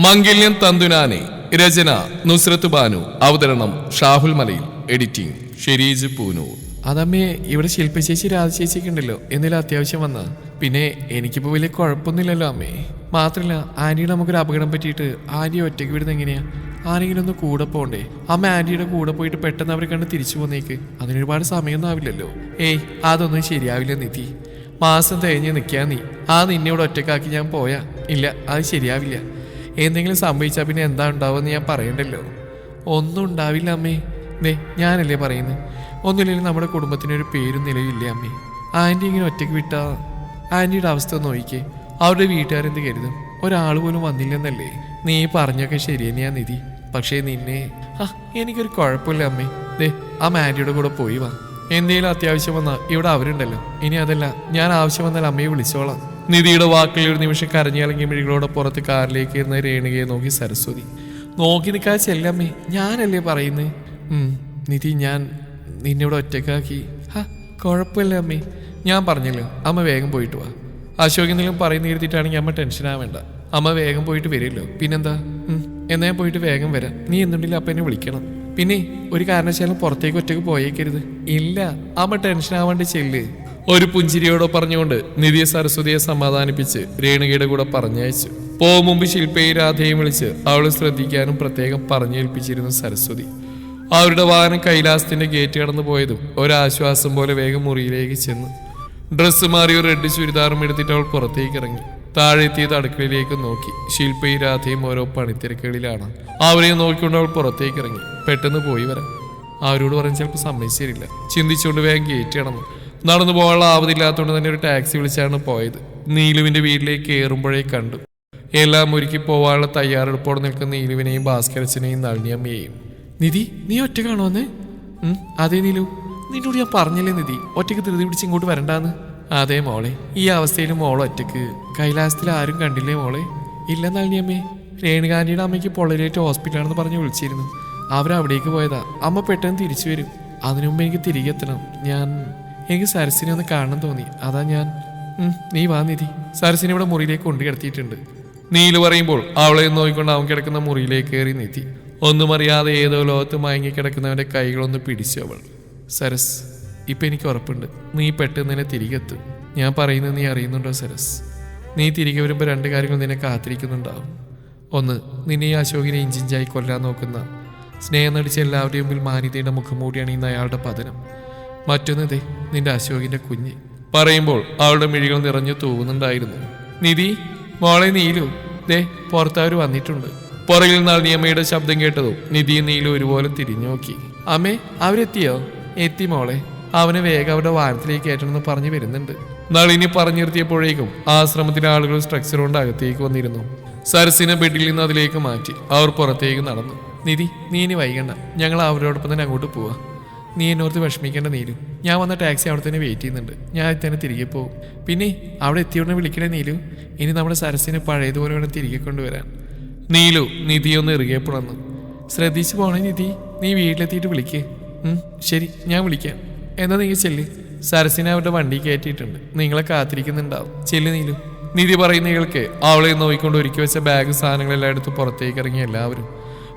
മംഗല്യം തന്തുനാനെ. രചന നുസ്രത്ത് ബാനു. അവതരണം ഷാഹുൽ മലയിൽ. എഡിറ്റിംഗ് ഷെരീജ് പൂനൂർ. അതമ്മേ, ഇവിടെ ശില്പ ചേച്ചി രാധ ചേച്ചിക്ക് ഉണ്ടല്ലോ, എന്തെങ്കിലും അത്യാവശ്യം വന്നാ. പിന്നെ എനിക്കിപ്പോ വലിയ കുഴപ്പമൊന്നുമില്ലല്ലോ അമ്മേ. മാത്രല്ല ആന്റിയുടെ നമുക്കൊരു അപകടം പറ്റിയിട്ട് ആന്റി ഒറ്റയ്ക്ക് വിടുന്ന എങ്ങനെയാ? ആരെങ്കിലും ഒന്ന് കൂടെ പോണ്ടേ? അമ്മ ആന്റിയുടെ കൂടെ പോയിട്ട് പെട്ടെന്ന് അവരെ കണ്ട് തിരിച്ചു പോന്നേക്ക്. അതിനൊരുപാട് സമയമൊന്നും ആവില്ലല്ലോ. ഏയ്, അതൊന്നും ശരിയാവില്ല നിധി. മാസം തേഞ്ഞ് നിൽക്കാൻ നീ. നിന്നോട് ഒറ്റക്കാക്കി ഞാൻ പോയാ ഇല്ല, അത് ശരിയാവില്ല. എന്തെങ്കിലും സംഭവിച്ചാൽ പിന്നെ എന്താ ഉണ്ടാവുമെന്ന് ഞാൻ പറയണ്ടല്ലോ. ഒന്നും ഉണ്ടാവില്ല അമ്മേ. ഞാനല്ലേ പറയുന്നത്. ഒന്നുമില്ലെങ്കിൽ നമ്മുടെ കുടുംബത്തിനൊരു പേരും നിലയില്ലേ അമ്മേ. ആൻറ്റി ഇങ്ങനെ ഒറ്റയ്ക്ക് വിട്ടാ ആൻറ്റിയുടെ അവസ്ഥ നോക്കിക്കേ. അവരുടെ വീട്ടുകാരെന്ത് കരുതും? ഒരാൾ പോലും വന്നില്ലെന്നല്ലേ? നീ പറഞ്ഞൊക്കെ ശരി തന്നെയാ നിധി. പക്ഷേ നിന്നെ എനിക്കൊരു കുഴപ്പമില്ല അമ്മേ. ആ ആൻറ്റിയുടെ കൂടെ പോയി വാ. എന്തെങ്കിലും അത്യാവശ്യം വന്നാൽ ഇവിടെ അവരുണ്ടല്ലോ. ഇനി അതല്ല, ഞാൻ ആവശ്യം വന്നാൽ അമ്മയെ വിളിച്ചോളാം. നിധിയുടെ വാക്കിൽ ഒരു നിമിഷം കരഞ്ഞിളങ്ങിയ മിഴികളോടെ പുറത്ത് കാറിലേക്ക് ഇരുന്ന രേണുകയെ നോക്കി സരസ്വതി. നോക്കി നിൽക്കാതെ ചെല്ലമ്മേ, ഞാനല്ലേ പറയുന്നേ. നിധി, ഞാൻ നിന്നോട് ഒറ്റക്കാക്കി. കുഴപ്പമില്ല അമ്മേ, ഞാൻ പറഞ്ഞല്ലോ. അമ്മ വേഗം പോയിട്ട് വാ. അശോക് എന്തെങ്കിലും പറയുന്ന ഇരുത്തിയിട്ടാണെങ്കിൽ അമ്മ ടെൻഷൻ ആവേണ്ട. അമ്മ വേഗം പോയിട്ട് വരുമല്ലോ. പിന്നെന്താ? എന്നാ ഞാൻ പോയിട്ട് വേഗം വരാം. നീ എന്തുണ്ടെങ്കിലും അപ്പ എന്നെ വിളിക്കണം. പിന്നെ ഒരു കാരണവശാലും പുറത്തേക്ക് ഒറ്റയ്ക്ക് പോയേക്കരുത്. ഇല്ല, അമ്മ ടെൻഷൻ ആവാണ്ട് ചെല്ല്. ഒരു പുഞ്ചിരിയോടെ പറഞ്ഞുകൊണ്ട് നിധിയെ സരസ്വതിയെ സമാധാനിപ്പിച്ച് രേണുകയുടെ കൂടെ പറഞ്ഞയച്ചു. പോകും മുമ്പ് ശില്പയെ രാധയും വിളിച്ച് അവളെ ശ്രദ്ധിക്കാനും പ്രത്യേകം പറഞ്ഞേൽപ്പിച്ചിരുന്നു സരസ്വതി. അവരുടെ വാഹനം കൈലാസത്തിന്റെ ഗേറ്റ് കടന്നു പോയതും ഒരാശ്വാസം പോലെ വേഗം മുറിയിലേക്ക് ചെന്നു. ഡ്രസ്സ് മാറി ഒരു റെഡ് ചുരിദാറും എടുത്തിട്ട് അവൾ പുറത്തേക്ക് ഇറങ്ങി. താഴെ എത്തിയത് അടുക്കളയിലേക്ക് നോക്കി. ശില്പയും രാധയും ഓരോ പണിത്തിരക്കുകളിലാണ്. അവരെ നോക്കിക്കൊണ്ട് അവൾ പുറത്തേക്ക് ഇറങ്ങി. പെട്ടെന്ന് പോയി വരാം. അവരോട് പറഞ്ഞ് ചിലപ്പോൾ സമ്മതിച്ചിരില്ല. ചിന്തിച്ചുകൊണ്ട് വേഗം ഗേറ്റ് കടന്നു. നടന്നു പോകാനുള്ള ആവതില്ലാത്തതുകൊണ്ട് തന്നെ ഒരു ടാക്സി വിളിച്ചാണ് പോയത്. നീലുവിന്റെ വീട്ടിലേക്ക് കയറുമ്പോഴേ കണ്ടു. എല്ലാം ഒരുക്കി പോവാനുള്ള തയ്യാറെടുപ്പോടെ നിൽക്കുന്ന നീലുവിനെയും ഭാസ്കരച്ചനെയും നളിനിയമ്മയെയും. നിധി, നീ ഒറ്റ കാണുവന്നേ? അതേ നീലു, നിന്നോട് ഞാൻ പറഞ്ഞില്ലേ നിധി, ഒറ്റയ്ക്ക് ധൃതി പിടിച്ച് ഇങ്ങോട്ട് വരണ്ടാന്ന്. അതേ മോളെ, ഈ അവസ്ഥയിൽ മോൾ ഒറ്റയ്ക്ക്. കൈലാസത്തിൽ ആരും കണ്ടില്ലേ മോളെ? ഇല്ല നളിനിയമ്മേ, രേണുകാന്റിയുടെ അമ്മയ്ക്ക് പൊള്ളലേറ്റ് ഹോസ്പിറ്റലാണെന്ന് പറഞ്ഞ് വിളിച്ചിരുന്നു. അവരവിടേക്ക് പോയതാ. അമ്മ പെട്ടെന്ന് തിരിച്ചു വരും. അതിനു മുമ്പ് എനിക്ക് തിരികെ എത്തണം. എനിക്ക് സരസിനെ ഒന്ന് കാണണം തോന്നി, അതാ ഞാൻ. നീ വാ നിധി, സരസിനെ ഇവിടെ മുറിയിലേക്ക് കൊണ്ടു കിടത്തിയിട്ടുണ്ട്. നീല് പറയുമ്പോൾ അവളെ നോക്കിക്കൊണ്ട് അവൻ കിടക്കുന്ന മുറിയിലേക്ക് കയറി നിധി. ഒന്നും അറിയാതെ ഏതോ ലോകത്ത് മയങ്ങിക്കിടക്കുന്നവന്റെ കൈകളൊന്ന് പിടിച്ചു അവൾ. സരസ്, ഇപ്പം എനിക്ക് ഉറപ്പുണ്ട് നീ പെട്ടെന്ന് തന്നെ തിരികെ എത്തും. ഞാൻ പറയുന്നത് നീ അറിയുന്നുണ്ടോ സരസ്? നീ തിരികെ വരുമ്പോൾ രണ്ട് കാര്യങ്ങൾ നിന്നെ കാത്തിരിക്കുന്നുണ്ടാവും. ഒന്ന്, നിന്നെ ഈ അശോകിനെ ഇഞ്ചിഞ്ചായി കൊല്ലാൻ നോക്കുന്ന സ്നേഹം നടിച്ച എല്ലാവരുടെയും മുമ്പിൽ മാന്യതയുടെ മുഖം മൂടിയാണ് ഇന്ന് അയാളുടെ പതനം. മറ്റൊന്ന് നിന്റെ അശോകിന്റെ കുഞ്ഞ്. പറയുമ്പോൾ അവളുടെ മിഴികൾ നിറഞ്ഞു തൂവുന്നുണ്ടായിരുന്നു. നിധി, മോളെ നീലു, പുറത്തവർ വന്നിട്ടുണ്ട്. പുറകിൽ നളിനിയമ്മയുടെ ശബ്ദം കേട്ടതും നിധിയും നീലു ഒരുപോലെ തിരിഞ്ഞു നോക്കി. അമ്മേ, അവരെത്തിയോ? എത്തി മോളെ. അവനെ വേഗം അവരുടെ വാഹനത്തിലേക്ക് കയറ്റണമെന്ന് പറഞ്ഞു വരുന്നുണ്ട്. നളിനി പറഞ്ഞു നിർത്തിയപ്പോഴേക്കും ആശ്രമത്തിലെ ആളുകൾ സ്ട്രക്ചർ കൊണ്ട് അകത്തേക്ക് വന്നിരുന്നു. സരസിനെ ബെഡിൽ നിന്ന് അതിലേക്ക് മാറ്റി അവർ പുറത്തേക്ക് നടന്നു. നിധി, നീ ഇനി വൈകണ്ട, ഞങ്ങൾ അവരോടൊപ്പം തന്നെ അങ്ങോട്ട് പോവാ. നീ എന്നോർത്ത് വിഷമിക്കേണ്ട നീലു. ഞാൻ വന്ന ടാക്സി അവിടെ തന്നെ വെയിറ്റ് ചെയ്യുന്നുണ്ട്. ഞാൻ തന്നെ തിരികെ പോകും. പിന്നെ അവിടെ എത്തിയോടെ വിളിക്കണേ നീലു. ഇനി നമ്മുടെ സരസിനെ പഴയതുപോലെ വേണം തിരികെ കൊണ്ടുവരാൻ. നീലു നിധിയൊന്ന് ഇറുകെ പുറന്നു. ശ്രദ്ധിച്ചു പോണേ നിധി, നീ വീട്ടിലെത്തിയിട്ട് വിളിക്കേ. ശരി, ഞാൻ വിളിക്കാം. എന്നാ നിങ്ങൾ ചെല്ല്. സരസിനെ അവരുടെ വണ്ടി കയറ്റിയിട്ടുണ്ട്, നിങ്ങളെ കാത്തിരിക്കുന്നുണ്ടാവും. ചെല്ല് നീലു. നിധി പറയുന്നവൾക്ക് അവളെ നോക്കിക്കൊണ്ട് ഒരുക്കി വെച്ച ബാഗ് സാധനങ്ങളെല്ലാം എടുത്ത് പുറത്തേക്ക് ഇറങ്ങി എല്ലാവരും.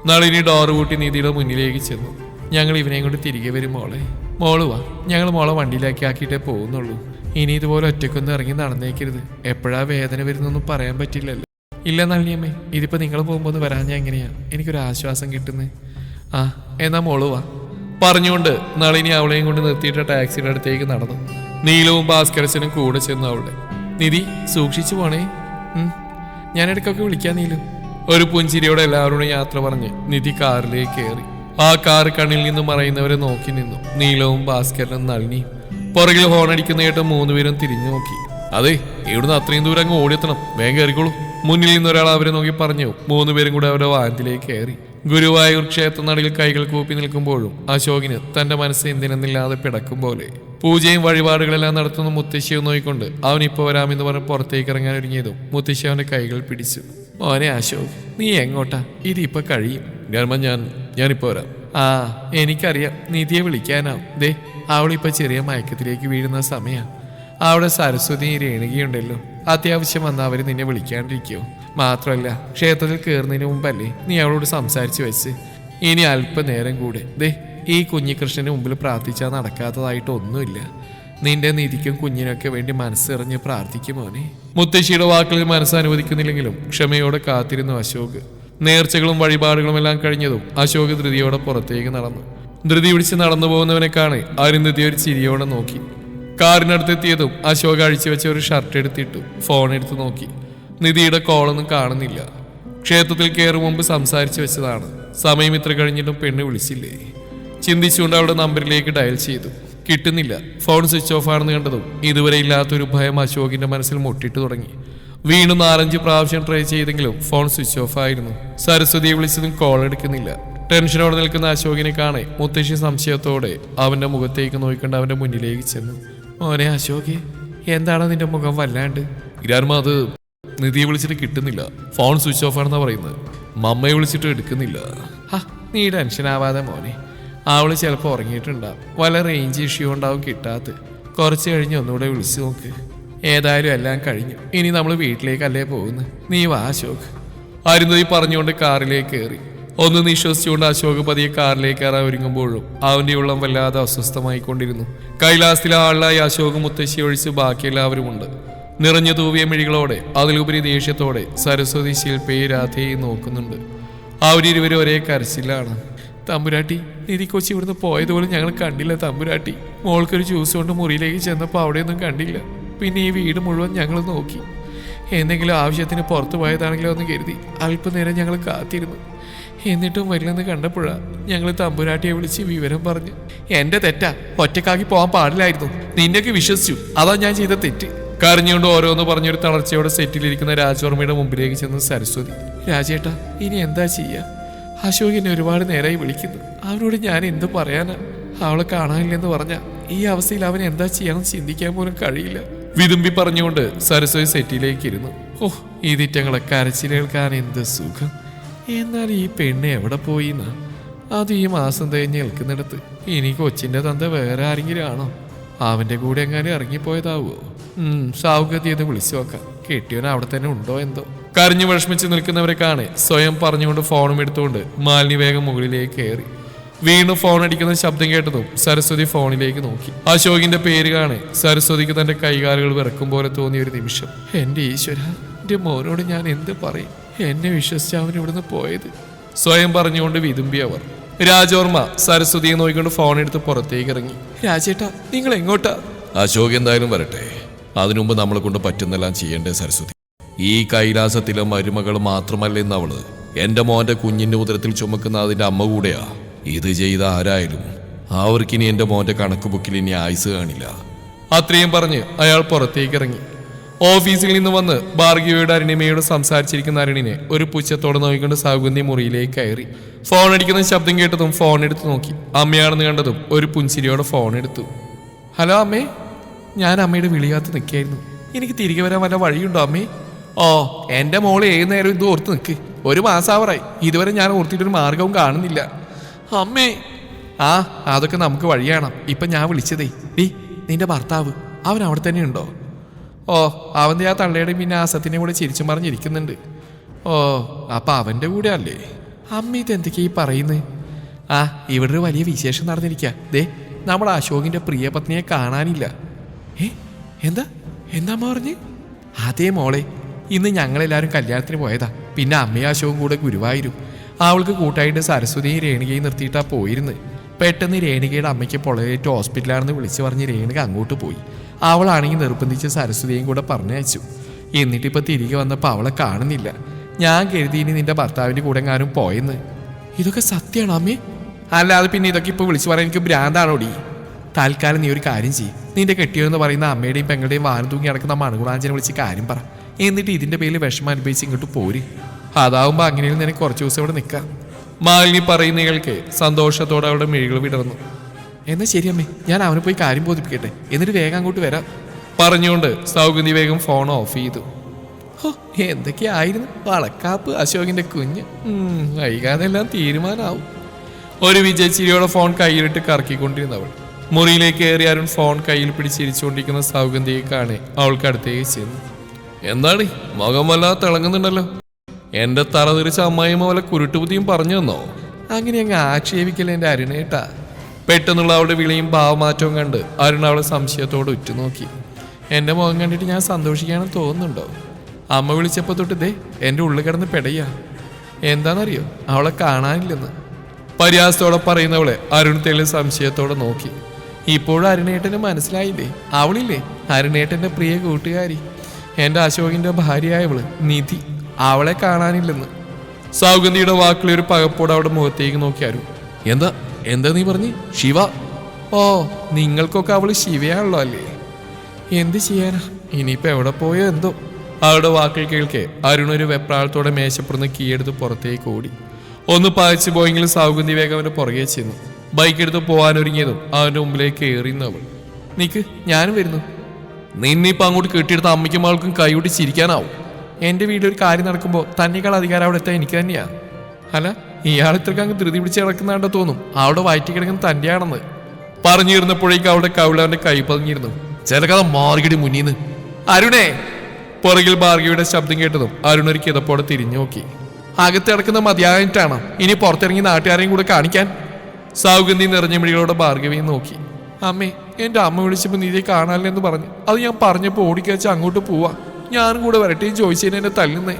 നളിനി ഡോറ് കൂട്ടി നിധിയുടെ മുന്നിലേക്ക് ചെന്നു. ഞങ്ങൾ ഇവനെയും കൊണ്ട് തിരികെ വരും മോളെ. മോള് വാ, ഞങ്ങൾ മോളെ വണ്ടിയിലാക്കി ആക്കിയിട്ടേ പോകുന്നുള്ളൂ. ഇനി ഇതുപോലെ ഒറ്റക്കൊന്നും ഇറങ്ങി നടന്നേക്കരുത്. എപ്പോഴാ വേദന വരുന്നൊന്നും പറയാൻ പറ്റില്ലല്ലോ. ഇല്ല നളിനിയമ്മേ, ഇതിപ്പോൾ നിങ്ങൾ പോകുമ്പോൾ ഒന്ന് വരാൻ ഞാൻ എങ്ങനെയാ എനിക്കൊരു ആശ്വാസം കിട്ടുന്നത്. എന്നാ മോള് വാ. പറഞ്ഞുകൊണ്ട് നളിനി അവളെയും കൊണ്ട് നിർത്തിയിട്ട് ടാക്സിയുടെ അടുത്തേക്ക് നടന്നു. നീലവും ഭാസ്കരച്ചനും കൂടെ ചെന്നു അവളുടെ. നിധി, സൂക്ഷിച്ചു പോണേ. ഞാൻ ഇടയ്ക്കൊക്കെ വിളിക്കാൻ നീലു. ഒരു പുഞ്ചിരിയോടെ എല്ലാവരോടും യാത്ര പറഞ്ഞ് നിധി കാറിലേക്ക് കയറി. ആ കാർ കണ്ണിൽ നിന്ന് മറയുന്നവരെ നോക്കി നിന്നു നീലവും ഭാസ്കരനും നളിനിയും. പുറകിൽ ഹോണടിക്കുന്ന കേട്ട് മൂന്നുപേരും തിരിഞ്ഞു നോക്കി. അതെ, ഇവിടുന്ന് അത്രയും ദൂരം അങ്ങ് ഓടിയെത്തണം, വേഗം കയറിക്കോളൂ. മുന്നിൽ നിന്നൊരാൾ അവരെ നോക്കി പറഞ്ഞു. മൂന്നുപേരും കൂടെ അവരുടെ വാഹനത്തിലേക്ക് കയറി. ഗുരുവായൂർ ക്ഷേത്ര നടയിൽ കൈകൾ കൂപ്പി നിൽക്കുമ്പോഴും അശോകിന് തന്റെ മനസ്സ് എന്തിനെന്നില്ലാതെ പിടക്കും പോലെ. പൂജയും വഴിപാടുകളെല്ലാം നടത്തുന്ന മുത്തശ്ശിയെ നോക്കിക്കൊണ്ട് അവൻ ഇപ്പോൾ വരാമെന്ന് പറഞ്ഞ് പുറത്തേക്ക് ഇറങ്ങാൻ ഒരുങ്ങിയതും മുത്തശ്ശി അവന്റെ കൈകൾ പിടിച്ചു. മോനെ അശോക്, നീ എങ്ങോട്ടാ? ഇതിപ്പോ കഴിയും. ഞാനിപ്പോ വരാം. എനിക്കറിയാം, നിധിയെ വിളിക്കാനാവും. അവളിപ്പോ ചെറിയ മയക്കത്തിലേക്ക് വീഴുന്ന സമയാ. അവിടെ സരസ്വതി രേണുകയുണ്ടല്ലോ, അത്യാവശ്യം വന്നാൽ അവർ നിന്നെ വിളിക്കാണ്ടിരിക്കുമോ? മാത്രമല്ല ക്ഷേത്രത്തിൽ കയറുന്നതിന് മുമ്പല്ലേ നീ അവളോട് സംസാരിച്ചു വെച്ച്. ഇനി അല്പനേരം കൂടെ ദേ ഈ കുഞ്ഞികൃഷ്ണന് മുമ്പിൽ പ്രാർത്ഥിച്ചാൽ നടക്കാത്തതായിട്ടൊന്നുമില്ല. നിന്റെ നീതിക്കും കുഞ്ഞിനൊക്കെ വേണ്ടി മനസ്സെറിഞ്ഞ് പ്രാർത്ഥിക്കും മോനെ. മുത്തശ്ശിയുടെ വാക്കുകളിൽ മനസ്സ് അനുവദിക്കുന്നില്ലെങ്കിലും ക്ഷമയോടെ കാത്തിരുന്നു അശോക്. നേർച്ചകളും വഴിപാടുകളും എല്ലാം കഴിഞ്ഞതും അശോക് ധൃതിയോടെ പുറത്തേക്ക് നടന്നു. ധൃതി പിടിച്ച് നടന്നു പോകുന്നവനെ കാണെ അരുന്ധതി ഒരു ചിരിയോടെ നോക്കി. കാറിനടുത്തെത്തിയതും അശോക് അഴിച്ചു വെച്ച ഒരു ഷർട്ട് എടുത്തിട്ടു. ഫോൺ എടുത്ത് നോക്കി. നിധിയുടെ കോളൊന്നും കാണുന്നില്ല. ക്ഷേത്രത്തിൽ കയറും മുമ്പ് സംസാരിച്ചു വെച്ചതാണ്. സമയം ഇത്ര കഴിഞ്ഞിട്ടും പെണ്ണ് വിളിച്ചില്ലേ? ചിന്തിച്ചുകൊണ്ട് അവളുടെ നമ്പറിലേക്ക് ഡയൽ ചെയ്തു. കിട്ടുന്നില്ല. ഫോൺ സ്വിച്ച് ഓഫ് ആണെന്ന് കണ്ടതും ഇതുവരെ ഇല്ലാത്തൊരു ഭയം അശോകിന്റെ മനസ്സിൽ മുട്ടിട്ട് തുടങ്ങി. വീണ്ടും 4-5 പ്രാവശ്യം ട്രൈ ചെയ്തെങ്കിലും ഫോൺ സ്വിച്ച് ഓഫ് ആയിരുന്നു. സരസ്വതിയെ വിളിച്ചതും കോൾ എടുക്കുന്നില്ല. ടെൻഷനോടെ നിൽക്കുന്ന അശോകിനെ കാണെ മുത്തശ്ശി സംശയത്തോടെ അവന്റെ മുഖത്തേക്ക് നോക്കിക്കൊണ്ട് അവന്റെ മുന്നിലേക്ക് ചെന്നു. മോനെ അശോകെ, എന്താണ് നിന്റെ മുഖം വല്ലാണ്ട്? ഗ്രാൻമ, അത് നിധിയെ വിളിച്ചിട്ട് കിട്ടുന്നില്ല. ഫോൺ സ്വിച്ച് ഓഫ് ആണെന്നാ പറയുന്നത്. മമ്മയെ വിളിച്ചിട്ട് എടുക്കുന്നില്ല. നീ ടെൻഷൻ ആവാതെ മോനെ. അവള് ചിലപ്പോൾ ഉറങ്ങിയിട്ടുണ്ടാവും. വല്ല റേഞ്ച് ഇഷ്യൂ ഉണ്ടാവും കിട്ടാത്ത. കുറച്ച് കഴിഞ്ഞ് ഒന്നുകൂടെ വിളിച്ചു നോക്ക്. ഏതായാലും എല്ലാം കഴിഞ്ഞു. ഇനി നമ്മൾ വീട്ടിലേക്കല്ലേ പോകുന്നു. നീ വാ അശോക്. അരുന്ധതി പറഞ്ഞുകൊണ്ട് കാറിലേക്ക് കയറി. ഒന്ന് നിശ്വസിച്ചുകൊണ്ട് അശോക് പതിയെ കാറിലേക്ക് കയറാൻ ഒരുങ്ങുമ്പോഴും അവന്റെ ഉള്ളം വല്ലാതെ അസ്വസ്ഥമായിക്കൊണ്ടിരുന്നു. കൈലാസത്തിലെ ആളിലായി അശോക് മുത്തശ്ശി ഒഴിച്ച് ബാക്കിയെല്ലാവരുമുണ്ട്. നിറഞ്ഞു തൂവിയ മിഴികളോടെ അതിലുപരി ദേഷ്യത്തോടെ സരസ്വതി ശില്പയെ രാധയെയും നോക്കുന്നുണ്ട്. അവരിരുവരും ഒരേ കരച്ചിലാണ്. തമ്പുരാട്ടി, നിധി കൊച്ചി ഇവിടുന്ന് പോയതുപോലും ഞങ്ങൾ കണ്ടില്ല തമ്പുരാട്ടി. മോൾക്കൊരു ജ്യൂസ് കൊണ്ട് മുറിയിലേക്ക് ചെന്നപ്പോൾ അവിടെയൊന്നും കണ്ടില്ല. പിന്നെ ഈ വീട് മുഴുവൻ ഞങ്ങൾ നോക്കി. എന്തെങ്കിലും ആവശ്യത്തിന് പുറത്തു പോയതാണെങ്കിലോ എന്ന് കരുതി അല്പനേരം ഞങ്ങൾ കാത്തിരുന്നു. എന്നിട്ടും വരില്ലെന്ന് കണ്ടപ്പോഴാണ് ഞങ്ങൾ തമ്പുരാട്ടിയെ വിളിച്ച് വിവരം പറഞ്ഞു. എന്റെ തെറ്റാ, ഒറ്റക്കാക്കി പോകാൻ പാടില്ലായിരുന്നു. നിന്നെയൊക്കെ വിശ്വസിച്ചു, അതാ ഞാൻ ചെയ്ത തെറ്റ്. കരഞ്ഞുകൊണ്ട് ഓരോന്ന് പറഞ്ഞൊരു തളർച്ചയോടെ സെറ്റിലിരിക്കുന്ന രാജവർമ്മയുടെ മുമ്പിലേക്ക് ചെന്ന് സരസ്വതി. രാജേട്ടാ, ഇനി എന്താ ചെയ്യുക? അശോകിനെ ഒരുപാട് നേരമായി വിളിക്കുന്നു. അവനോട് ഞാൻ എന്ത് പറയാനാ? അവളെ കാണാനില്ലെന്ന് പറഞ്ഞ ഈ അവസ്ഥയിൽ അവൻ എന്താ ചെയ്യാമെന്ന് ചിന്തിക്കാൻ പോലും കഴിയില്ല. വിതുമ്പി പറഞ്ഞുകൊണ്ട് സരസ്വതി സെറ്റിലേക്ക് ഇരുന്നു. ഈ തിറ്റങ്ങളെ കരച്ചിൽ കേൾക്കാൻ എന്ത് സുഖം. എന്നാൽ ഈ പെണ്ണ് എവിടെ പോയിന്നാ? അത് ഈ മാസം തേഞ്ഞ് നിൽക്കുന്നിടത്ത്. ഇനി കൊച്ചിന്റെ തന്ത വേറെ ആരെങ്കിലും ആണോ? അവന്റെ കൂടെ എങ്ങാനും ഇറങ്ങിപ്പോയതാവോ? സാവുഗതിയെന്ന് വിളിച്ചു നോക്കാം. കെട്ടിയവൻ അവിടെ തന്നെ ഉണ്ടോ എന്തോ. കരഞ്ഞു വിഷമിച്ച് നിൽക്കുന്നവരെ കാണെ സ്വയം പറഞ്ഞുകൊണ്ട് ഫോണും എടുത്തുകൊണ്ട് മാലിനി വേഗം മുകളിലേക്ക് കയറി. വീണ്ടും ഫോൺ അടിക്കുന്ന ശബ്ദം കേട്ടതും സരസ്വതി ഫോണിലേക്ക് നോക്കി. അശോകിന്റെ പേര് കാണെ സരസ്വതിക്ക് തന്റെ കൈകാലുകൾ വിറക്കും പോലെ തോന്നിയ ഒരു നിമിഷം. എന്റെ ഈശ്വര, എന്റെ മോനോട് ഞാൻ എന്ത് പറയും? എന്നെ വിശ്വസിച്ച് അവൻ ഇവിടുന്ന് പോയത്. സ്വയം പറഞ്ഞുകൊണ്ട് വിതുമ്പി അവർ. രാജവർമ്മ സരസ്വതിയെ നോക്കിക്കൊണ്ട് ഫോൺ എടുത്ത് പുറത്തേക്ക് ഇറങ്ങി. രാജേട്ടാ, നിങ്ങൾ എങ്ങോട്ടാ? അശോക് എന്തായാലും വരട്ടെ. അതിനുമുമ്പ് നമ്മളെ കൊണ്ട് പറ്റുന്നെല്ലാം ചെയ്യേണ്ടേ സരസ്വതി. ഈ കൈലാസത്തിലെ മരുമകൾ മാത്രമല്ല എന്നവള്. എന്റെ മോന്റെ കുഞ്ഞിന്റെ ഉദരത്തിൽ ചുമക്കുന്ന അതിന്റെ അമ്മ കൂടെയാ. ഇത് ചെയ്ത ആരായാലും അവർക്കിനി എന്റെ മോന്റെ കണക്ക് ബുക്കിൽ ഇനി ആയുസ് കാണില്ല. അത്രയും പറഞ്ഞ് അയാൾ പുറത്തേക്ക് ഇറങ്ങി. ഓഫീസിൽ നിന്ന് വന്ന് ഭാർഗവിയുടെ അരുണിമയോട് സംസാരിച്ചിരിക്കുന്ന അരുണിനെ ഒരു പുച്ഛത്തോടെ നോക്കിക്കൊണ്ട് സൗഗന്ധി മുറിയിലേക്ക് കയറി. ഫോൺ അടിക്കുന്ന ശബ്ദം കേട്ടതും ഫോൺ എടുത്ത് നോക്കി. അമ്മയാണെന്ന് കണ്ടതും ഒരു പുഞ്ചിരിയോടെ ഫോൺ എടുത്തു. ഹലോ അമ്മേ, ഞാൻ അമ്മയുടെ വിളിയാത്ത് നിൽക്കായിരുന്നു. എനിക്ക് തിരികെ വരാൻ വല്ല വഴിയുണ്ടോ അമ്മേ? എൻ്റെ മോള് ഏത് നേരം ഇത് ഓർത്ത് നിൽക്ക്. 1 മാസാവറായി, ഇതുവരെ ഞാൻ ഓർത്തിട്ടൊരു മാർഗവും കാണുന്നില്ല അമ്മേ. അതൊക്കെ നമുക്ക് വഴിയാണ്. ഇപ്പം ഞാൻ വിളിച്ചതേ, നിന്റെ ഭർത്താവ് അവൻ അവിടെ തന്നെ ഉണ്ടോ? അവൻ്റെ ആ തള്ളയുടെയും പിന്നെ ആ സത്തിനെ കൂടെ ചിരിച്ചു മറിഞ്ഞിരിക്കുന്നുണ്ട്. അപ്പം അവൻ്റെ കൂടെ അല്ലേ? അമ്മ ഇതെന്തൊക്കെയാ ഈ പറയുന്നത്? ഇവിടെ ഒരു വലിയ വിശേഷം നടന്നിരിക്കുക. ദേ, നമ്മുടെ അശോകിൻ്റെ പ്രിയ പത്നിയെ കാണാനില്ല. എന്താ അമ്മ പറഞ്ഞ്? അതേ മോളെ, ഇന്ന് ഞങ്ങളെല്ലാവരും കല്യാണത്തിന് പോയതാ. പിന്നെ അമ്മയും അശോകും കൂടെ ഗുരുവായൂരും. അവൾക്ക് കൂട്ടായിട്ട് സരസ്വതിയും രേണുകയും നിർത്തിയിട്ടാ പോയിരുന്നത്. പെട്ടെന്ന് രേണുകയുടെ അമ്മയ്ക്ക് പൊള്ളലേറ്റ് ഹോസ്പിറ്റലാണെന്ന് വിളിച്ചു പറഞ്ഞ് രേണുക അങ്ങോട്ട് പോയി. അവളാണെങ്കിൽ നിർബന്ധിച്ച് സരസ്വതിയും കൂടെ പറഞ്ഞയച്ചു. എന്നിട്ടിപ്പോൾ തിരികെ വന്നപ്പോൾ അവളെ കാണുന്നില്ല. ഞാൻ കരുതി ഇനി നിന്റെ ഭർത്താവിൻ്റെ കൂടെ എങ്ങാനും പോയെന്ന്. ഇതൊക്കെ സത്യമാണോ അമ്മേ? അല്ലാതെ പിന്നെ ഇതൊക്കെ ഇപ്പോൾ വിളിച്ചു പറയാൻ എനിക്ക് ഭ്രാന്താണോടി? തൽക്കാലം നീ ഒരു കാര്യം ചെയ്യും. നിന്റെ കെട്ടിയോന്ന് പറയുന്ന അമ്മയുടെയും പെങ്ങളുടെയും വാനം തൂങ്ങി കിടക്കുന്ന മണുകുളാഞ്ചനെ വിളിച്ച് കാര്യം പറ. എന്നിട്ട് ഇതിന്റെ പേരിൽ വിഷമം അനുഭവിച്ച് ഇങ്ങോട്ട് പോര്. അതാവുമ്പോൾ അങ്ങനെയും നിനക്ക് കുറച്ച് ദിവസം ഇവിടെ നിൽക്കാം. മാലിനി പറയുന്നയാൾക്ക് സന്തോഷത്തോടെ അവളുടെ മിഴികൾ വിടർന്നു. എന്നാൽ ശരി അമ്മേ, ഞാൻ അവനെ പോയി കാര്യം ബോധിപ്പിക്കട്ടെ, എന്നിട്ട് വേഗം അങ്ങോട്ട് വരാം പറഞ്ഞുകൊണ്ട് സൗഗന്ധി വേഗം ഫോൺ ഓഫ് ചെയ്തു. എന്തൊക്കെയായിരുന്നു വളക്കാപ്പ് അശോകിന്റെ കുഞ്ഞ്. വൈകാതെ എല്ലാം തീരുമാനമാവും. ഒരു വിജയച്ചിരിയോടെ ഫോൺ കയ്യിലിട്ട് കറക്കിക്കൊണ്ടിരുന്നവൾ മുറിയിലേക്ക് കയറി അരുൺ ഫോൺ കയ്യിൽ പിടിച്ചിരിച്ചുകൊണ്ടിരിക്കുന്ന സൗഗന്ധിയെ കാണെ അവൾക്ക് അടുത്തേക്ക് ചെന്നു. എന്താണ് മുഖം വല്ലാതെ തിളങ്ങുന്നുണ്ടല്ലോ? എന്റെ തറ തിരിച്ച അമ്മായിമ്മ പോലെ കുരുട്ടുബുദ്ധിയും പറഞ്ഞു തന്നോ? അങ്ങനെ അങ്ങ് ആക്ഷേപിക്കല എന്റെ അരുണേട്ടാ. പെട്ടെന്നുള്ള അവളുടെ വിളിയും ഭാവമാറ്റവും കണ്ട് അരുൺ അവളെ സംശയത്തോടെ ഉറ്റുനോക്കി. എന്റെ മുഖം കണ്ടിട്ട് ഞാൻ സന്തോഷിക്കാനും തോന്നുന്നുണ്ടോ? അമ്മ വിളിച്ചപ്പോ തൊട്ട് ദേ എന്റെ ഉള്ളിൽ കിടന്ന് പെടയാ. എന്താണെന്നറിയോ, അവളെ കാണാനില്ലെന്ന്. പരിഹാസത്തോടെ പറയുന്നവളെ അരുൺ തെളി സംശയത്തോടെ നോക്കി. ഇപ്പോഴും അരുണേട്ടന് മനസ്സിലായില്ലേ? അവളില്ലേ അരുണേട്ടന്റെ പ്രിയ കൂട്ടുകാരി, എന്റെ അശോകിന്റെ ഭാര്യയായവള് നിധി. അവളെ കാണാനില്ലെന്ന്. സൗഗന്ധിയുടെ വാക്കുകളിൽ ഒരു പകപ്പോടെ അവിടെ മുഖത്തേക്ക് നോക്കി അരുൺ. എന്താ നീ പറഞ്ഞു? ശിവ? ഓ, നിങ്ങൾക്കൊക്കെ അവള് ശിവയാണല്ലോ അല്ലേ? എന്ത് ചെയ്യാനാ, ഇനിയിപ്പോ എവിടെ പോയോ എന്തോ. അവളുടെ വാക്കുകൾ കേൾക്കെ അരുൺ ഒരു വെപ്രാളത്തോടെ മേശപ്പുറന്ന് കീയെടുത്ത് പുറത്തേക്ക് ഓടി. ഒന്ന് പായിച്ചു പോയെങ്കിലും സൗഗന്ധി വേഗം അവന്റെ പുറകെ ചെന്നു. ബൈക്ക് എടുത്ത് പോകാനൊരുങ്ങിയതും അവന്റെ മുമ്പിലേക്ക് ഏറിയുന്നു അവൾ. നിക്ക്, ഞാനും വരുന്നു. നിന്നിപ്പോ അങ്ങോട്ട് കെട്ടിയെടുത്ത അമ്മയ്ക്കും അവൾക്കും കൈകൊട്ടി ചിരിക്കാനാവും. എന്റെ വീട്ടിലൊരു കാര്യം നടക്കുമ്പോൾ തന്നെക്കാൾ അധികാരം അവിടെ എത്താൻ എനിക്ക് തന്നെയാ. അല്ല, ഇയാൾ ഇത്രക്ക് അങ്ങ് ധൃതി പിടിച്ച് കിടക്കുന്നാണ്ടോ തോന്നും അവിടെ വയറ്റി കിടക്കുന്ന തന്റെയാണെന്ന്. പറഞ്ഞിരുന്നപ്പോഴേക്കും അവളുടെ കവിളവന്റെ കൈ പതിഞ്ഞിരുന്നു. ചില കഥ മാർഗിടി മുന്നീന്ന്. അരുണേ! പുറകിൽ ഭാർഗവിയുടെ ശബ്ദം കേട്ടതും അരുൺ ഒരു കിതപ്പോടെ തിരിഞ്ഞു നോക്കി. അകത്ത് കിടക്കുന്ന മതിയായിട്ടാണ് ഇനി പുറത്തിറങ്ങി നാട്ടുകാരെയും കൂടെ കാണിക്കാൻ. സൗഗന്ധി നിറഞ്ഞ മിഴികളോടെ ഭാർഗവിയെ നോക്കി. അമ്മേ, എന്റെ അമ്മ വിളിച്ചപ്പോൾ നീതിയെ കാണാനില്ലെന്ന് പറഞ്ഞു. അത് ഞാൻ പറഞ്ഞപ്പോൾ ഓടിക്കച്ച് അങ്ങോട്ട് പോവാ. ഞാനും കൂടെ വരട്ടെ ചോദിച്ചതിന് എന്നെ തല്ലുന്നേ.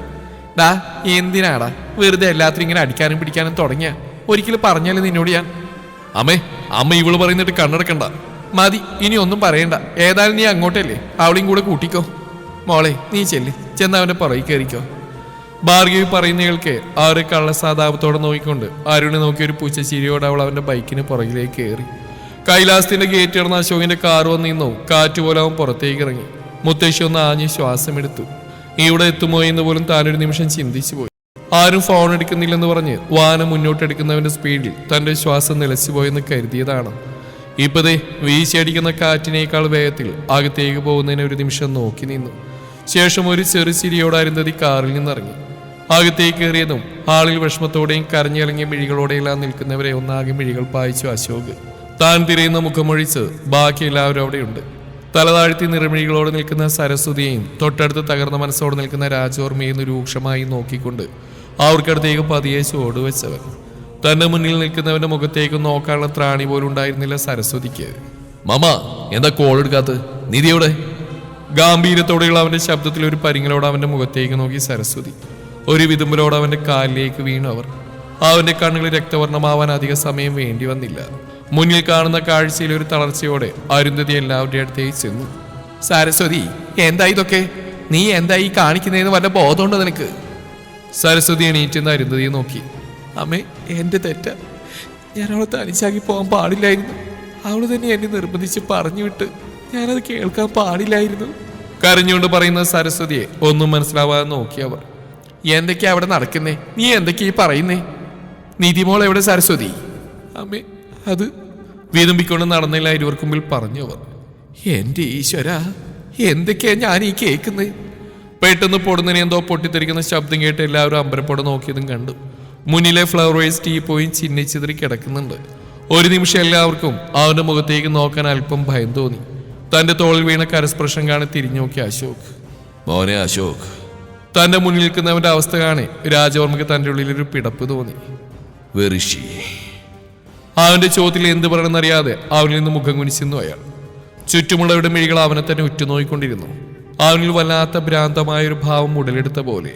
ഡാ, എന്തിനാടാ വെറുതെ എല്ലാത്തിനും ഇങ്ങനെ അടിക്കാനും പിടിക്കാനും തുടങ്ങിയ? ഒരിക്കലും പറഞ്ഞാലും നിന്നോട് ഞാൻ. അമ്മ ഇവള് പറയുന്നിട്ട് കണ്ണടക്കണ്ട. മതി, ഇനി ഒന്നും പറയണ്ട. ഏതായാലും നീ അങ്ങോട്ടല്ലേ, അവളെയും കൂടെ കൂട്ടിക്കോ. മോളെ, നീ ചെന്ന് അവന്റെ പുറകെ കയറിക്കോ. ഭാർഗവി പറയുന്നയാൾക്ക് ആ ഒരു കള്ളസാതാപത്തോടെ നോക്കിക്കൊണ്ട് അരുണ് നോക്കി ഒരു പൂച്ചച്ചിരിയോടെ അവൾ അവന്റെ ബൈക്കിന് പുറകിലേക്ക് കയറി. കൈലാസത്തിന്റെ ഗേറ്റ് ഇടന്ന അശോകിന്റെ കാർ വന്നു നിന്നു. കാറ്റ് പോലെ അവൻ പുറത്തേക്ക് ഇറങ്ങി. മുത്തശ്ശി ഒന്ന് ആഞ്ഞ് ശ്വാസമെടുത്തു. ഇവിടെ എത്തുമോ എന്ന് പോലും താനൊരു നിമിഷം ചിന്തിച്ചു പോയി. ആരും ഫോൺ എടുക്കുന്നില്ലെന്ന് പറഞ്ഞ് വാഹനം മുന്നോട്ടെടുക്കുന്നവന്റെ സ്പീഡിൽ തന്റെ ശ്വാസം നിലച്ചുപോയെന്ന് കരുതിയതാണ്. ഇപ്പതേ വീശിയടിക്കുന്ന കാറ്റിനേക്കാൾ വേഗത്തിൽ അകത്തേക്ക് പോകുന്നതിനെ ഒരു നിമിഷം നോക്കി നിന്നു. ശേഷം ഒരു ചെറു ചിരിയോടെ അരുന്ധതി കാറിൽ നിന്നിറങ്ങി. അകത്തേക്ക് കയറിയതും ആളിൽ വിഷമത്തോടെയും കരഞ്ഞിറങ്ങിയ മിഴികളോടെയെല്ലാം നിൽക്കുന്നവരെ ഒന്നാകെ മിഴികൾ പായിച്ചു അശോക്. താൻ തിരയുന്ന മുഖമൊഴിച്ച് ബാക്കി എല്ലാവരും അവിടെയുണ്ട്. തലതാഴ്ത്തി നിറമിഴികളോടെ നിൽക്കുന്ന സരസ്വതിയെയും തൊട്ടടുത്ത് തകർന്ന മനസ്സോടെ നിൽക്കുന്ന രാജോർമ്മയെന്ന് രൂക്ഷമായി നോക്കിക്കൊണ്ട് അവർക്കടുത്തേക്ക് പതിയെ ചുവടുവെച്ചവൻ. തന്റെ മുന്നിൽ നിൽക്കുന്നവന്റെ മുഖത്തേക്ക് നോക്കാനുള്ള ത്രാണി പോലും ഉണ്ടായിരുന്നില്ല സരസ്വതിക്ക്. മാമ, എന്താ കോൾ എടുക്കാത്ത? നിധിയോടെ? ഗാംഭീര്യത്തോടെയുള്ള അവന്റെ ശബ്ദത്തിൽ ഒരു പരിങ്ങലോടെ അവന്റെ മുഖത്തേക്ക് നോക്കി സരസ്വതി. ഒരു വിതുമ്പലോടെ അവന്റെ കാലിലേക്ക് വീണു അവർ. അവന്റെ കണ്ണുകളിൽ രക്തവർണ്ണമാവാൻ അധിക സമയം വേണ്ടി വന്നില്ല. മുന്നിൽ കാണുന്ന കാഴ്ചയിൽ ഒരു തളർച്ചയോടെ അരുന്ധതി എല്ലാവരുടെ അടുത്തേക്ക് ചെന്നു. സരസ്വതി, എന്താ ഇതൊക്കെ? നീ എന്താ ഈ കാണിക്കുന്നതെന്ന് വല്ല ബോധമുണ്ടോ നിനക്ക്? സരസ്വതി എണീറ്റെന്ന് അരുന്ധതിയെ നോക്കി. അമ്മേ, എന്റെ തെറ്റ. ഞാൻ അവളെ തനിച്ചാക്കി പോകാൻ പാടില്ലായിരുന്നു. അവള് തന്നെ എന്നെ നിർബന്ധിച്ച് പറഞ്ഞു വിട്ട് ഞാനത് കേൾക്കാൻ പാടില്ലായിരുന്നു. കരഞ്ഞുകൊണ്ട് പറയുന്ന സരസ്വതിയെ ഒന്നും മനസ്സിലാവാതെ നോക്കിയവർ. എന്തൊക്കെയാ അവിടെ നടക്കുന്നേ? നീ എന്തൊക്കെയാ പറയുന്നേ? നിധിമോൾ എവിടെ സരസ്വതി? അമ്മേ, അത് വീതുമ്പിക്കൊണ്ട് നടന്നില്ല ഇരുവർക്കും മുമ്പിൽ പറഞ്ഞു അവർ. എന്റെ ഈശ്വര, എന്തൊക്കെയാ ഞാൻ ഈ കേൾക്കുന്നത്? പെട്ടെന്ന് പൊടുന്നതിന് എന്തോ പൊട്ടിത്തെറിക്കുന്ന ശബ്ദം കേട്ട് എല്ലാവരും അമ്പരപ്പോടെ നോക്കിയതും കണ്ടു. മുന്നിലെ ഫ്ലവർ വേസ് ടീ പോയി ചിന്നിച്ചിതറി കിടക്കുന്നുണ്ട്. ഒരു നിമിഷം എല്ലാവർക്കും അവന്റെ മുഖത്തേക്ക് നോക്കാൻ അല്പം ഭയം തോന്നി. തന്റെ തോളിൽ വീണ കരസ്പർശം കാണി തിരിഞ്ഞു നോക്കി അശോക്. മോനെ അശോക്. തന്റെ മുന്നിൽ നിൽക്കുന്നവന്റെ അവസ്ഥ കാണി രാജവർമ്മക്ക് തന്റെ ഉള്ളിലൊരു പിടപ്പ് തോന്നി. വെറിഷി. അവന്റെ ചോദ്യത്തിൽ എന്ത് പറയണമെന്നറിയാതെ അവനിൽ നിന്ന് മുഖം കുനിച്ചിരുന്നു അയാൾ. ചുറ്റുമുള്ളവരുടെ മിഴികൾ അവനെ തന്നെ ഉറ്റുനോക്കിക്കൊണ്ടിരുന്നു. അവനിൽ വല്ലാത്ത ഭ്രാന്തമായ ഒരു ഭാവം ഉടലെടുത്ത പോലെ.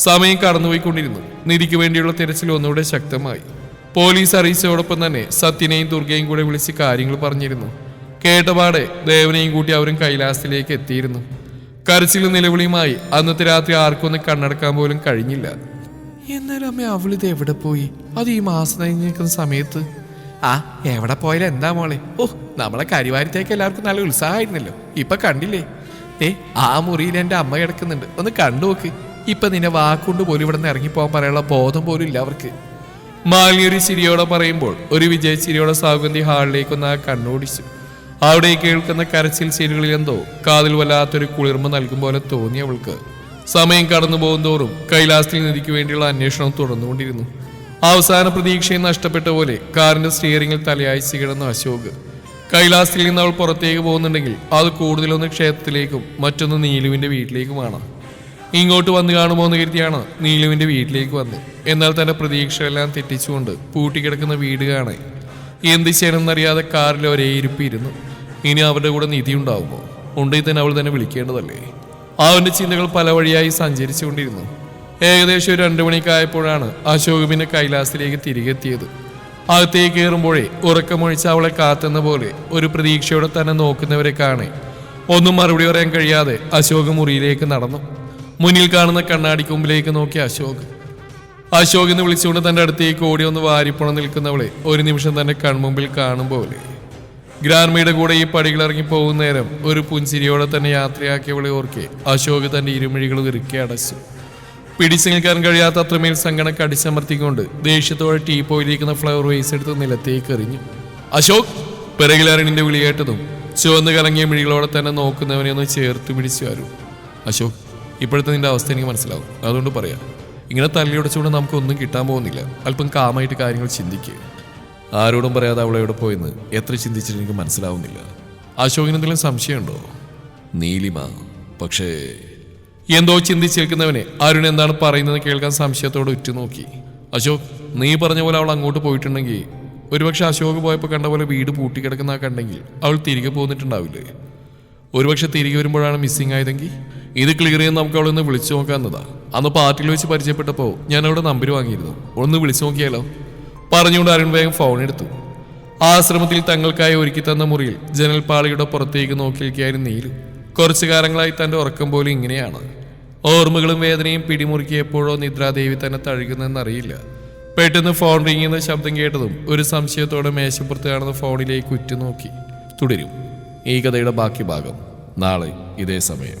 സമയം കടന്നുപോയിക്കൊണ്ടിരുന്നു. നിധിക്ക് വേണ്ടിയുള്ള തിരച്ചിൽ ഒന്നുകൂടെ ശക്തമായി. പോലീസ് അറിയിച്ചതോടൊപ്പം തന്നെ സത്യനെയും ദുർഗയും കൂടെ വിളിച്ച് കാര്യങ്ങൾ പറഞ്ഞിരുന്നു. കേട്ടപാടെ ദേവനെയും കൂട്ടി അവരും കൈലാസത്തിലേക്ക് എത്തിയിരുന്നു. കരച്ചിലും നിലവിളിയുമായി അന്നത്തെ രാത്രി ആർക്കൊന്ന് കണ്ണടക്കാൻ പോലും കഴിഞ്ഞില്ല. എന്നാലും അമ്മ, അവളിത് എവിടെ പോയി? അത് ഈ മാസം നിൽക്കുന്ന സമയത്ത്. ആ, എവിടെ പോയാലും എന്താ മോളെ? ഓ, നമ്മളെ കരിവാരത്തേക്ക് എല്ലാവർക്കും നല്ല ഉത്സാഹമായിരുന്നല്ലോ. ഇപ്പൊ കണ്ടില്ലേ? ആ മുറിയിൽ എന്റെ അമ്മ കിടക്കുന്നുണ്ട്, ഒന്ന് കണ്ടു നോക്ക്. ഇപ്പൊ നിന്നെ വാക്കുകൊണ്ട് പോലും ഇവിടെ നിന്ന് ഇറങ്ങിപ്പോകാൻ പറയാനുള്ള ബോധം പോലും ഇല്ല അവർക്ക്. മാലിനി ഒരു ചിരിയോടെ പറയുമ്പോൾ ഒരു വിജയ ചിരിയോടെ സൗഗന്ധി ഹാളിലേക്കൊന്ന് കണ്ണോടിച്ചു. അവിടെ കേൾക്കുന്ന കരച്ചിൽ ചിരികളിൽ എന്തോ കാതിൽ വല്ലാത്തൊരു കുളിർമ നൽകും പോലെ തോന്നി അവൾക്ക്. സമയം കടന്നു പോകും തോറും കൈലാസത്തിൽ നിധിക്ക് വേണ്ടിയുള്ള അന്വേഷണം തുടർന്നുകൊണ്ടിരുന്നു. അവസാന പ്രതീക്ഷയും നഷ്ടപ്പെട്ട പോലെ കാറിന്റെ സ്റ്റിയറിംഗിൽ തലയാഴ്ച കിടന്നു അശോക്. കൈലാസത്തിൽ നിന്ന് അവൾ പുറത്തേക്ക് പോകുന്നുണ്ടെങ്കിൽ അത് കൂടുതലൊന്ന് ക്ഷേത്രത്തിലേക്കും മറ്റൊന്ന് നീലുവിന്റെ വീട്ടിലേക്കുമാണ്. ഇങ്ങോട്ട് വന്നു കാണുമോ എന്ന് കരുതിയാണ് നീലുവിന്റെ വീട്ടിലേക്ക് വന്നു. എന്നാൽ തന്റെ പ്രതീക്ഷയെല്ലാം തെറ്റിച്ചുകൊണ്ട് പൂട്ടിക്കിടക്കുന്ന വീട് കാണാൻ എന്ത് ചെയ്യണമെന്നറിയാതെ കാറിൽ ഒരേ ഇരിപ്പിരുന്നു. ഇനി അവരുടെ കൂടെ നിധി ഉണ്ടാവുമോ? ഉണ്ടെങ്കിൽ തന്നെ അവൾ തന്നെ വിളിക്കേണ്ടതല്ലേ? അവന്റെ ചിന്തകൾ പല വഴിയായി സഞ്ചരിച്ചുകൊണ്ടിരുന്നു. ഏകദേശം 2 മണിക്കായപ്പോഴാണ് അശോക് പിന്നെ കൈലാസത്തിലേക്ക് തിരികെ എത്തിയത്. അകത്തേക്ക് കയറുമ്പോഴേ ഉറക്കമൊഴിച്ച് അവളെ കാത്തുന്ന പോലെ ഒരു പ്രതീക്ഷയോടെ തന്നെ നോക്കുന്നവരെ കാണെ ഒന്നും മറുപടി പറയാൻ കഴിയാതെ അശോക് മുറിയിലേക്ക് നടന്നു. മുന്നിൽ കാണുന്ന കണ്ണാടിക്ക് മുമ്പിലേക്ക് നോക്കി അശോക് എന്ന് വിളിച്ചുകൊണ്ട് തന്റെ അടുത്തേക്ക് ഓടി ഒന്ന് വാരിപ്പുണം നിൽക്കുന്നവളെ ഒരു നിമിഷം തന്നെ കൺമുമ്പിൽ കാണുമ്പോലെ ഗ്രാൻമയുടെ കൂടെ ഈ പടികളിറങ്ങി പോകുന്ന നേരം ഒരു പുഞ്ചിരിയോടെ തന്നെ യാത്രയാക്കിയവളെ ഓർക്കെ അശോക് തന്റെ ഇരുമിഴികൾ ഇറുക്കി അടച്ചു. പിടിച്ചു നിൽക്കാൻ കഴിയാത്ത അത്രമേൽ സങ്കടം കടിച്ചമർത്തിക്കൊണ്ട് ദേഷ്യത്തോടെ ടീപ്പോയിലിരിക്കുന്ന ഫ്ലവർ വേസ് എടുത്ത് നിലത്തേക്ക് എറിഞ്ഞു. അശോക്! പിറകിലറിണിന്റെ വിളി കേട്ടതും ചുവന്ന് കലങ്ങിയ മിഴികളോടെ തന്നെ നോക്കുന്നവനെ ഒന്ന് ചേർത്ത് പിടിച്ചു വരും. അശോക്, ഇപ്പോഴത്തെ നിന്റെ അവസ്ഥ എനിക്ക് മനസ്സിലാവും. അതുകൊണ്ട് പറയാം, ഇങ്ങനെ തല്ലിയുടച്ചുകൊണ്ട് നമുക്കൊന്നും കിട്ടാൻ പോകുന്നില്ല. അല്പം കാമായിട്ട് കാര്യങ്ങൾ ചിന്തിക്കുക. ആരോടും പറയാതെ അവളെ എവിടെ പോയെന്ന് എത്ര ചിന്തിച്ചിട്ട് എനിക്ക് മനസ്സിലാവുന്നില്ല. അശോകിന് എന്തെങ്കിലും സംശയമുണ്ടോ? നീലിമ പക്ഷേ എന്തോ ചിന്തിച്ചേൽക്കുന്നവനെ അരുൺ എന്താണ് പറയുന്നത് കേൾക്കാൻ സംശയത്തോടെ ഉറ്റുനോക്കി. അശോക്, നീ പറഞ്ഞ പോലെ അവൾ അങ്ങോട്ട് പോയിട്ടുണ്ടെങ്കിൽ, ഒരുപക്ഷെ അശോക് പോയപ്പോൾ കണ്ട പോലെ വീട് പൂട്ടിക്കിടക്കുന്ന കണ്ടെങ്കിൽ അവൾ തിരികെ പോന്നിട്ടുണ്ടാവില്ലേ? ഒരുപക്ഷെ തിരികെ വരുമ്പോഴാണ് മിസ്സിംഗ് ആയതെങ്കിൽ ഇത് ക്ലിയർ ചെയ്യാൻ നമുക്ക് അവളൊന്ന് വിളിച്ചു നോക്കാവുന്നതാ. അന്ന് പാർട്ടിയിൽ വെച്ച് പരിചയപ്പെട്ടപ്പോൾ ഞാൻ അവിടെ നമ്പർ വാങ്ങിയിരുന്നു. ഒന്ന് വിളിച്ചു നോക്കിയാലോ? പറഞ്ഞുകൊണ്ട് അരുൺ വേഗം ഫോൺ എടുത്തു. ആശ്രമത്തിൽ തങ്ങൾക്കായി ഒരുക്കി തന്ന മുറിയിൽ ജനൽപ്പാളിയുടെ പുറത്തേക്ക് നോക്കി നിൽക്കുകയായിരുന്നു നീലു. കുറച്ചു കാലങ്ങളായി തന്റെ ഉറക്കം പോലും ഇങ്ങനെയാണ്. ഓർമ്മകളും വേദനയും പിടിമുറുക്കി എപ്പോഴോ നിദ്രാദേവി തന്നെ തഴുകുന്നെന്നറിയില്ല. പെട്ടെന്ന് ഫോൺ റിംഗ് ചെയ്യുന്ന ശബ്ദം കേട്ടതും ഒരു സംശയത്തോടെ മേശപ്പുറത്ത് കാണുന്ന ഫോണിലേക്ക് ഉറ്റുനോക്കി. തുടരും ഈ കഥയുടെ ബാക്കി ഭാഗം നാളെ ഇതേ സമയം.